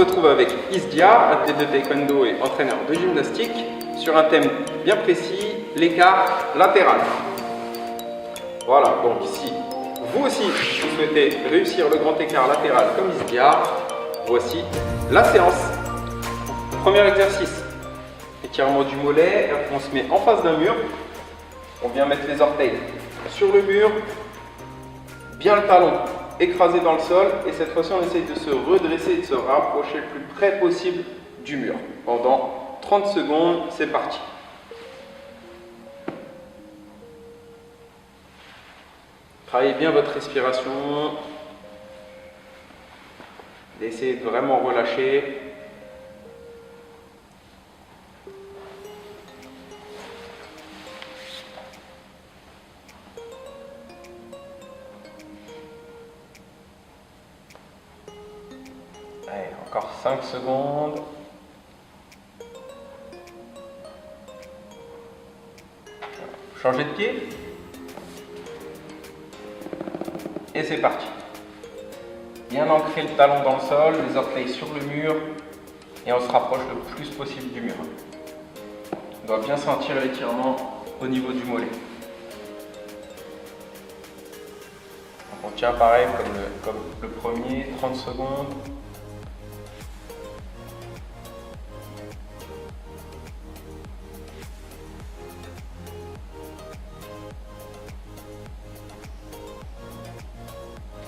retrouve avec Isdia, athlète de taekwondo et entraîneur de gymnastique, sur un thème bien précis, l'écart latéral. Voilà, donc si vous aussi vous souhaitez réussir le grand écart latéral comme Isdia, voici la séance. Premier exercice, étirement du mollet, on se met en face d'un mur, on vient mettre les orteils sur le mur, bien le talon écrasé dans le sol, et cette fois-ci on essaye de se redresser et de se rapprocher le plus près possible du mur. Pendant 30 secondes, c'est parti. Travaillez bien votre respiration. Essayez de vraiment relâcher. Allez, encore 5 secondes. Changez de pied. Et c'est parti. Bien ancrer le talon dans le sol, les orteils sur le mur, et on se rapproche le plus possible du mur. On doit bien sentir l'étirement au niveau du mollet. Donc on tient pareil comme le premier, 30 secondes.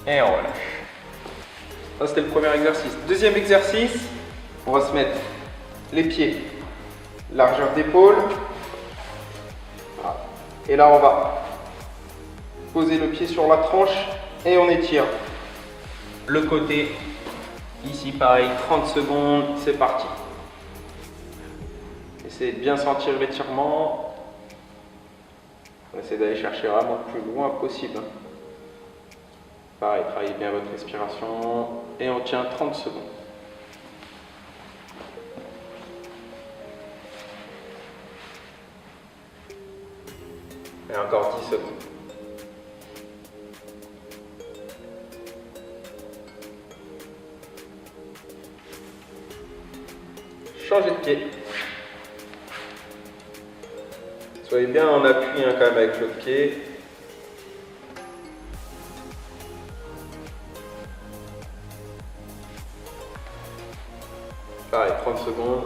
Et on relâche. Ça c'était le premier exercice. Deuxième exercice, on va se mettre les pieds largeur d'épaule. Et là on va poser le pied sur la tranche et on étire le côté. Ici pareil, 30 secondes, c'est parti. Essayez de bien sentir l'étirement. On essaie d'aller chercher vraiment le plus loin possible. Pareil, travaillez bien votre respiration et on tient 30 secondes. Et encore 10 secondes. Changez de pied. Soyez bien en appui quand même avec l'autre pied. Pareil, 30 secondes.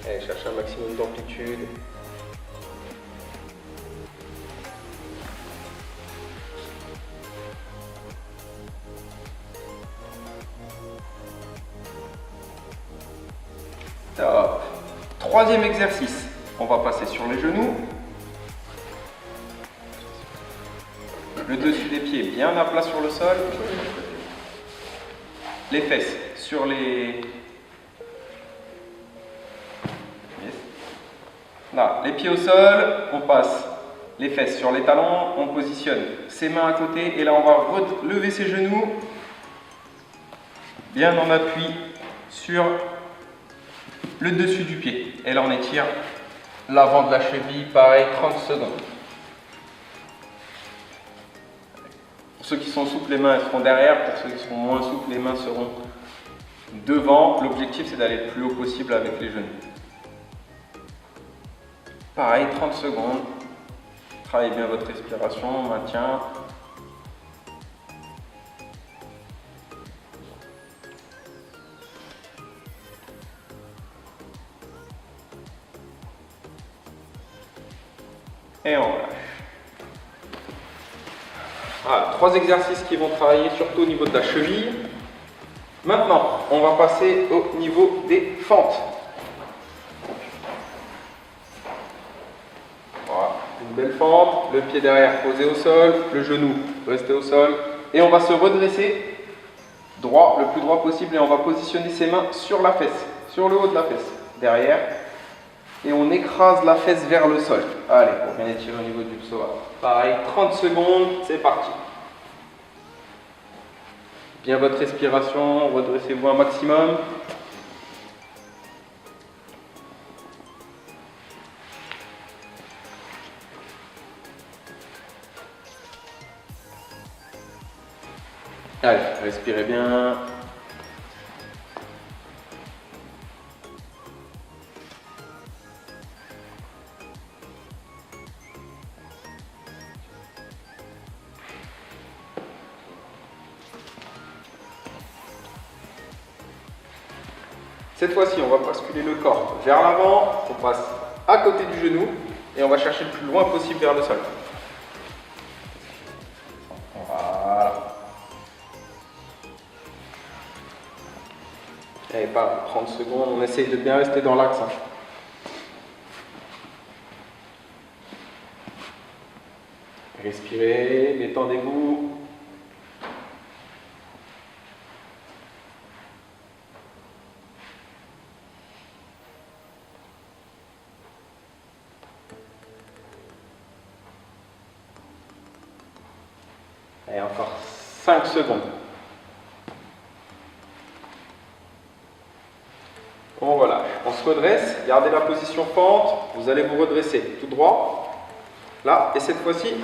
Allez, cherchez un maximum d'amplitude. Top. Troisième exercice, on va passer sur les genoux. Le dessus des pieds bien à plat sur le sol. Les fesses sur les... Yes. Là, les pieds au sol, on passe les fesses sur les talons, on positionne ses mains à côté et là on va relever ses genoux bien en appui sur le dessus du pied. Et là on étire l'avant de la cheville, pareil, 30 secondes. Pour ceux qui sont souples, les mains seront derrière. Pour ceux qui sont moins souples, les mains seront devant. L'objectif, c'est d'aller le plus haut possible avec les genoux. Pareil, 30 secondes. Travaillez bien votre respiration, maintien. Et on relâche. Voilà, 3 exercices qui vont travailler surtout au niveau de la cheville. Maintenant, on va passer au niveau des fentes. Voilà, une belle fente, le pied derrière posé au sol, le genou resté au sol. Et on va se redresser droit, le plus droit possible, et on va positionner ses mains sur la fesse, sur le haut de la fesse, derrière. Et on écrase la fesse vers le sol. Allez, on vient étirer au niveau du psoas. Pareil, 30 secondes, c'est parti. Bien votre respiration, redressez-vous un maximum. Allez, respirez bien. Cette fois-ci, on va basculer le corps vers l'avant, on passe à côté du genou et on va chercher le plus loin possible vers le sol. Voilà. Et pas 30 secondes, on essaye de bien rester dans l'axe. Respirez, détendez-vous. Et encore 5 secondes. Bon voilà, on se redresse, gardez la position pente, vous allez vous redresser tout droit, là, et cette fois-ci,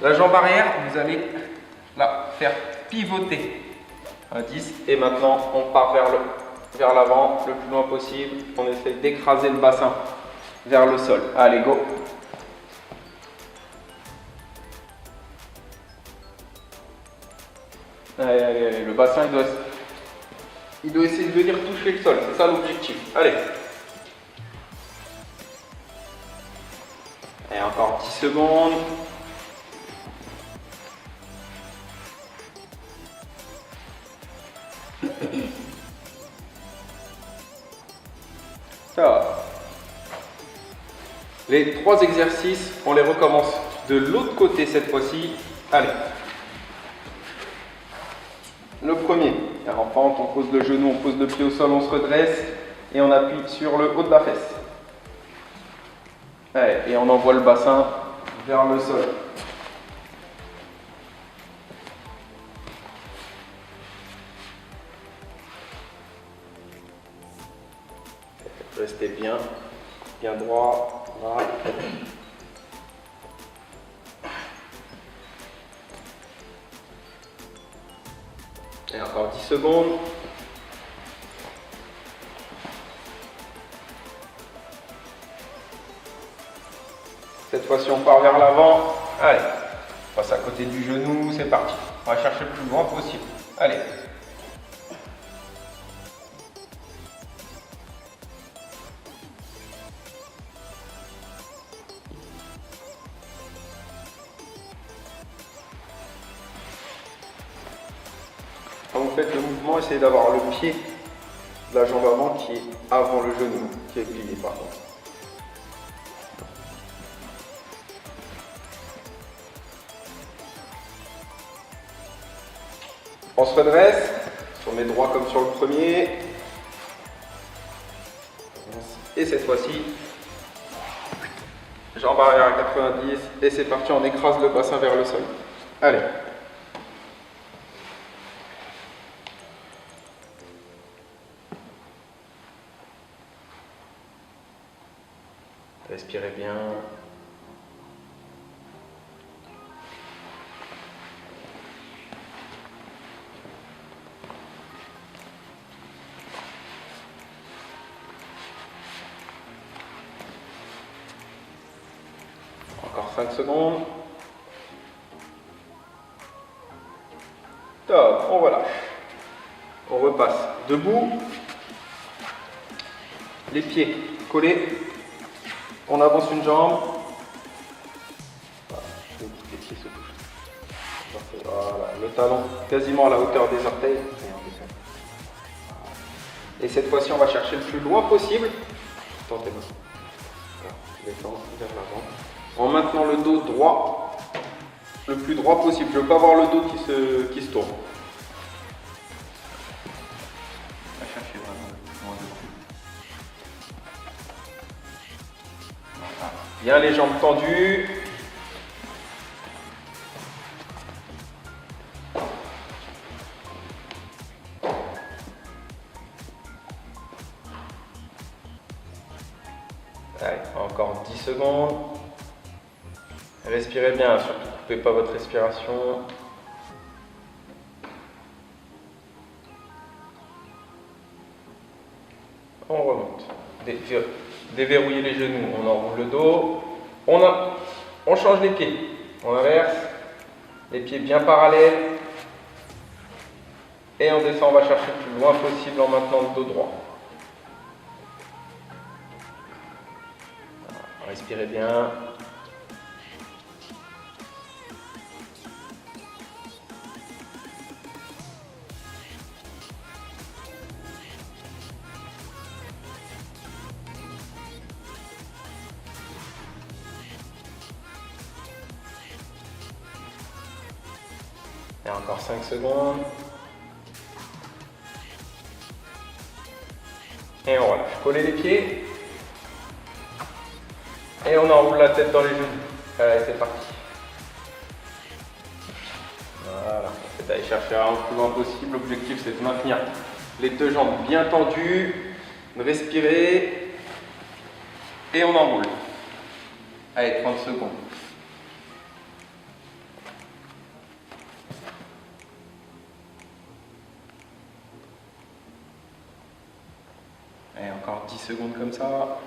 la jambe arrière, vous allez la faire pivoter à 10, et maintenant on part vers l'avant le plus loin possible, on essaie d'écraser le bassin vers le sol. Allez, go! Allez, allez, allez, le bassin il doit essayer de venir toucher le sol, c'est ça l'objectif. Allez. Et encore 10 secondes. Ça va. Les 3 exercices, on les recommence de l'autre côté cette fois-ci. Allez. Le premier, en pente, on pose le genou, on pose le pied au sol, on se redresse et on appuie sur le haut de la fesse. Allez, et on envoie le bassin vers le sol. Restez bien droit. Voilà. Et encore 10 secondes. Cette fois-ci, on part vers l'avant. Allez, on passe à côté du genou, c'est parti. On va chercher le plus loin possible. Allez. Quand vous faites le mouvement, essayez d'avoir le pied de la jambe avant qui est avant le genou, qui est plié par contre. On se redresse, on met droit comme sur le premier. Et cette fois-ci, jambe arrière à 90 et c'est parti, on écrase le bassin vers le sol. Allez. Respirez bien. Encore 5 secondes. Top, on relâche. On repasse debout. Les pieds collés. On avance une jambe. Les pieds se touchent. Voilà, le talon quasiment à la hauteur des orteils. Et cette fois-ci, on va chercher le plus loin possible. Tentez-moi. Détendre vers l'avant. En maintenant le dos droit, le plus droit possible. Je ne veux pas avoir le dos qui se tourne. On va chercher vraiment le moins de voilà. Bien les jambes tendues. Allez, encore 10 secondes. Respirez bien, surtout ne coupez pas votre respiration. déverrouiller les genoux, on enroule le dos, on change les pieds, on inverse, les pieds bien parallèles, et on descend, on va chercher le plus loin possible en maintenant le dos droit. Respirez bien. Et encore 5 secondes. Et on relâche. Collez les pieds. Et on enroule la tête dans les genoux. Allez, c'est parti. Voilà. C'est d'aller chercher le plus loin possible. L'objectif, c'est de maintenir les deux jambes bien tendues. De respirer. Et on enroule. Allez, 30 secondes. Et encore 10 secondes comme ça.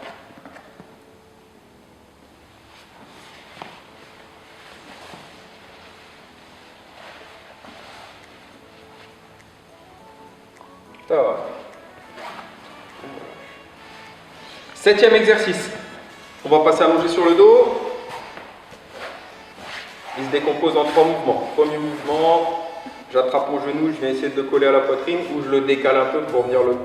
Ça va. 7e exercice. On va passer allongé sur le dos. Il se décompose en 3 mouvements. Premier mouvement, j'attrape mon genou, je viens essayer de le coller à la poitrine ou je le décale un peu pour venir le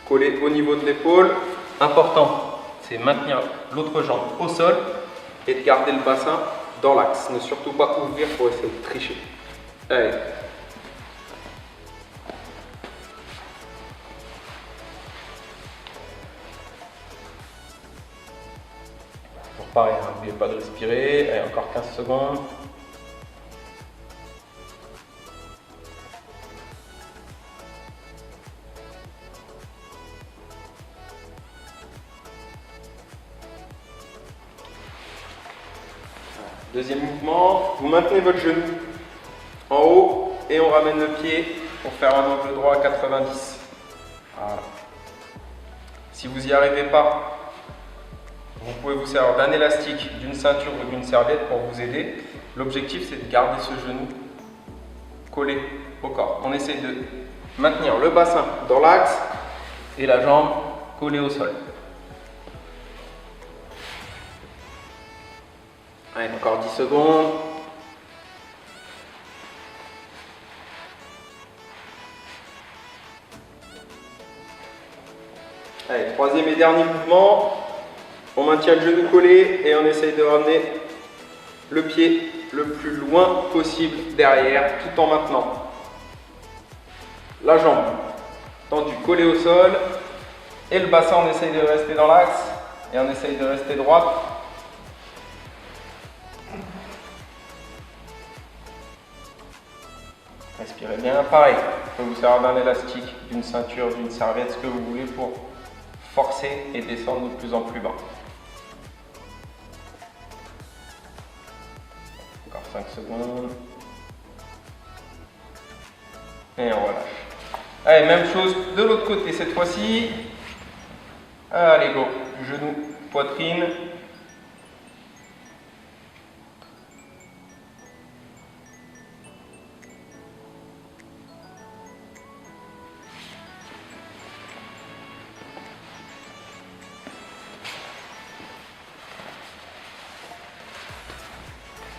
coller au niveau de l'épaule. Important, c'est maintenir l'autre jambe au sol et de garder le bassin dans l'axe. Ne surtout pas ouvrir pour essayer de tricher. Allez. Pareil, n'oubliez pas de respirer. Allez, encore 15 secondes. Deuxième mouvement, vous maintenez votre genou en haut et on ramène le pied pour faire un angle droit à 90. Voilà. Si vous n'y arrivez pas, vous pouvez vous servir d'un élastique, d'une ceinture ou d'une serviette pour vous aider. L'objectif, c'est de garder ce genou collé au corps. On essaie de maintenir le bassin dans l'axe et la jambe collée au sol. Allez, encore 10 secondes. Allez, troisième et dernier mouvement. On maintient le genou collé et on essaye de ramener le pied le plus loin possible derrière tout en maintenant la jambe tendue, collée au sol et le bassin, on essaye de rester dans l'axe et on essaye de rester droite. Respirez bien, pareil, vous pouvez vous servir d'un élastique, d'une ceinture, d'une serviette, ce que vous voulez pour forcer et descendre de plus en plus bas. Encore 5 secondes. Et on relâche. Allez, même chose de l'autre côté cette fois-ci. Allez, go. Genou, poitrine.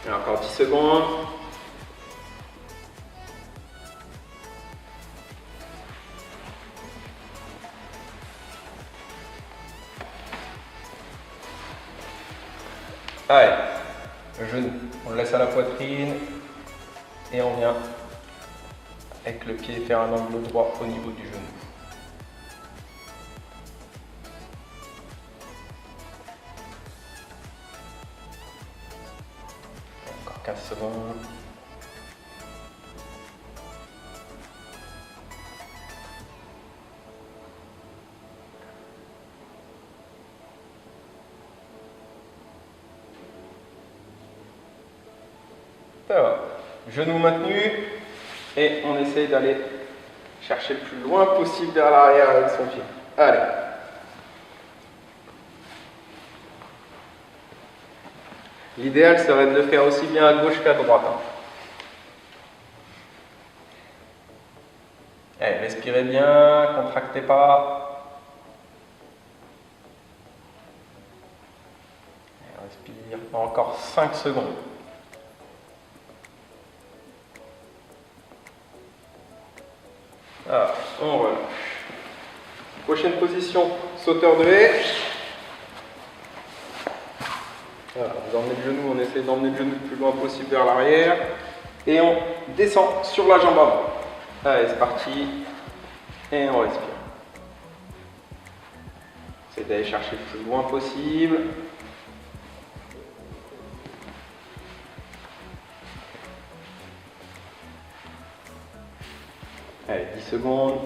Et encore 10 secondes. Allez, le genou, on le laisse à la poitrine et on vient avec le pied faire un angle droit au niveau du genou. Encore 15 secondes. Ça va. Genou maintenu et on essaye d'aller chercher le plus loin possible vers l'arrière avec son pied. Allez. L'idéal serait de le faire aussi bien à gauche qu'à droite. Allez, respirez bien, contractez pas. Respire encore 5 secondes. Ah, on relâche. Prochaine position, sauteur de haie. Voilà, vous emmenez le genou, on essaie d'emmener le genou le plus loin possible vers l'arrière. Et on descend sur la jambe avant. Allez, c'est parti. Et on respire. C'est d'aller chercher le plus loin possible. Allez, 10 secondes.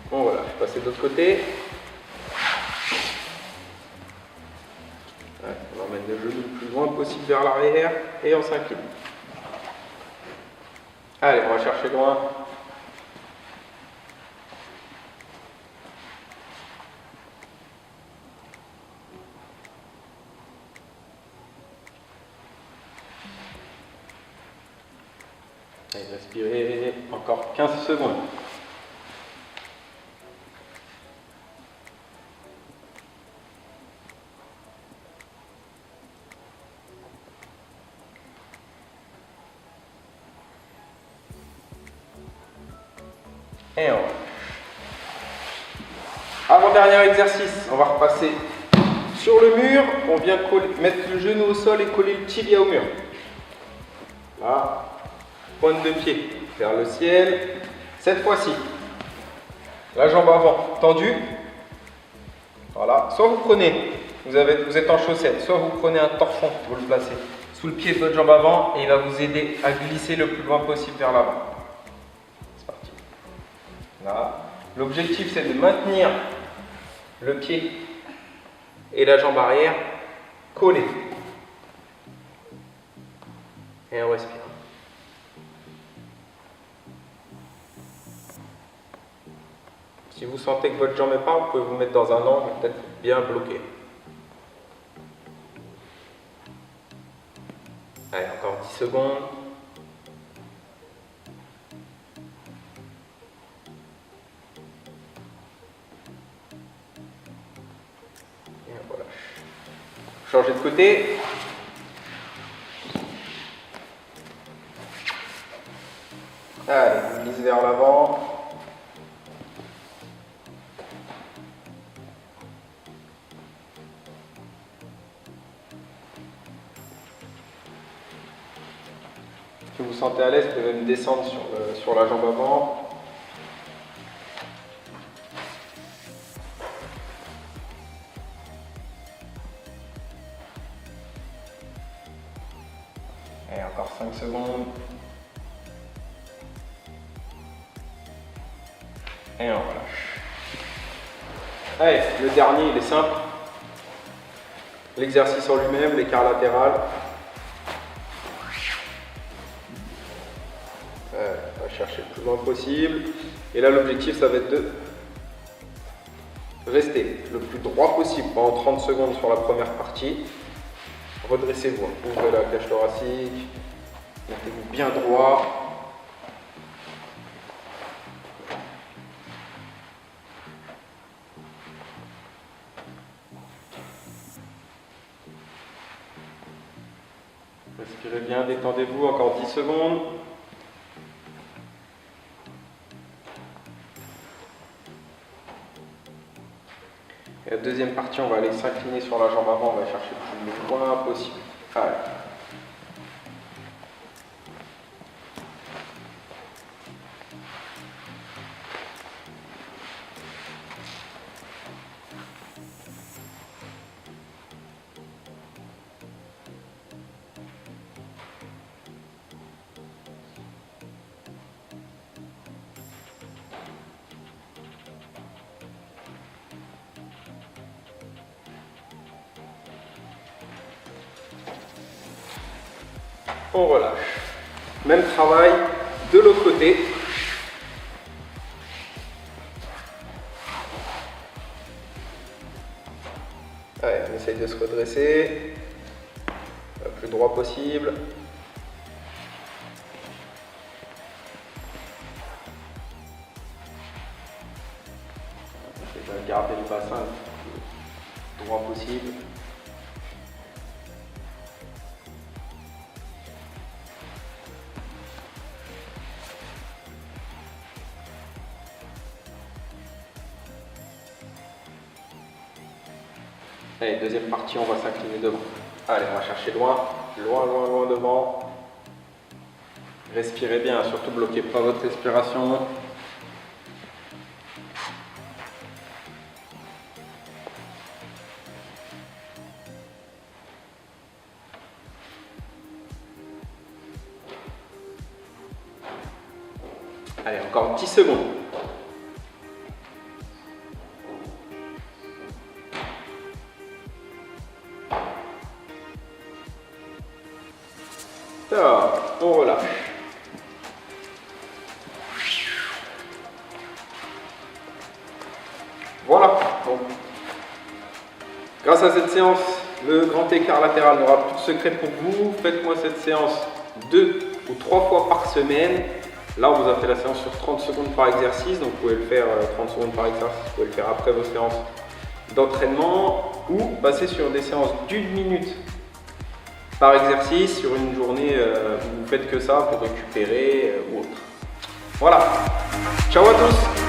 Bon voilà, je vais passer de l'autre côté. Ouais, on emmène le genou le plus loin possible vers l'arrière et on s'incline. Allez, on va chercher loin. Allez, respirez. Encore 15 secondes. Et on va. Avant-dernier exercice, on va repasser sur le mur. On vient mettre le genou au sol et coller le tibia au mur. Là, pointe de pied vers le ciel. Cette fois-ci, la jambe avant tendue. Voilà. Soit vous prenez, vous êtes en chaussette, soit vous prenez un torchon, vous le placez sous le pied de votre jambe avant et il va vous aider à glisser le plus loin possible vers l'avant. C'est parti. Là. L'objectif, c'est de maintenir le pied et la jambe arrière collés. Et on respire. Si vous sentez que votre jambe est pas, vous pouvez vous mettre dans un angle, peut-être bien bloqué. Allez, encore 10 secondes. Et voilà. Changez de côté. Allez, on glisse vers l'avant. Si vous vous sentez à l'aise, vous pouvez même descendre sur la jambe avant. Et encore 5 secondes. Et on relâche. Allez, le dernier, il est simple. L'exercice en lui-même, l'écart latéral. On va chercher le plus loin possible. Et là, l'objectif, ça va être de rester le plus droit possible pendant 30 secondes sur la première partie. Redressez-vous, ouvrez la cage thoracique, mettez-vous bien droit. Respirez bien, détendez-vous, encore 10 secondes. Et la deuxième partie, on va aller s'incliner sur la jambe avant, on va chercher le plus loin possible. Allez. On relâche. Même travail de l'autre côté. essaye de se redresser le plus droit possible. On essaie de garder le bassin le plus droit possible. Allez, deuxième partie, on va s'incliner devant. Allez, on va chercher loin, loin, loin, loin devant. Respirez bien, surtout bloquez pas votre respiration. Allez, encore 10 secondes. Top, on relâche. Voilà. Donc, grâce à cette séance, le grand écart latéral n'aura plus de secret pour vous. Faites-moi cette séance 2 ou 3 fois par semaine. Là, on vous a fait la séance sur 30 secondes par exercice. Donc, vous pouvez le faire 30 secondes par exercice. Vous pouvez le faire après vos séances d'entraînement ou passer sur des séances d'1 minute par exercice sur une journée où vous faites que ça pour récupérer ou autre. Voilà. Ciao à tous.